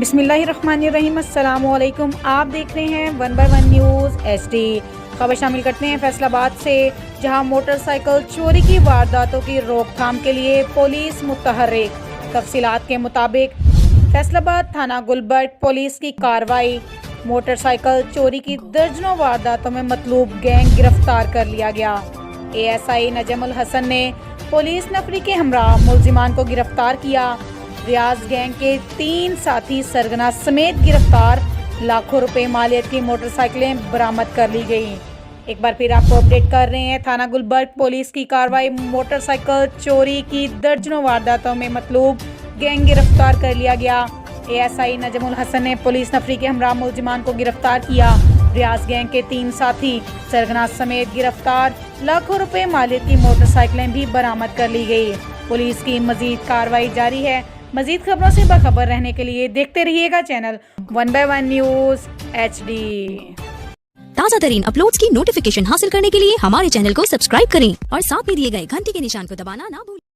बिस्मिल्लाहिर्रहमानिर्रहीम। अस्सलाम वालेकुम। आप देख रहे हैं 1/1 न्यूज़ HD। खबर शामिल करते हैं फैसलाबाद से, जहां मोटरसाइकिल चोरी की वारदातों की रोकथाम के लिए पुलिस मुतहर्रिक। तफसीलात के मुताबिक फैसलाबाद थाना गुलबर्ग पुलिस की कार्रवाई। मोटरसाइकिल चोरी की दर्जनों वारदातों में मतलूब गैंग गिरफ्तार कर लिया गया। ASI नजमुल हसन ने पुलिस नफरी के हमरा मुल्जिमान को गिरफ्तार किया। रियाज गैंग के 3 साथी सरगना समेत गिरफ्तार। लाखों रुपए मालियत की मोटरसाइकिलें बरामद कर ली गई। एक बार फिर आपको अपडेट कर रहे हैं, थाना गुलबर्ग पुलिस की कार्रवाई। मोटरसाइकिल चोरी की दर्जनों वारदातों में मतलूब गैंग गिरफ्तार कर लिया गया। ASI नजमुल हसन ने पुलिस नफरी के हमरा मुल्जिमान को गिरफ्तार किया। रियाज गैंग के 3 साथी सरगना समेत गिरफ्तार। लाखों रुपए मालियत की मोटरसाइकिलें भी बरामद कर ली गई। पुलिस की मजीद कार्रवाई जारी है। मजीद खबरों से बाखबर रहने के लिए देखते रहिएगा चैनल 1/1 न्यूज़ HD। ताज़ा तरीन अपलोड्स की नोटिफिकेशन हासिल करने के लिए हमारे चैनल को सब्सक्राइब करें और साथ में दिए गए घंटी के निशान को दबाना ना भूलें।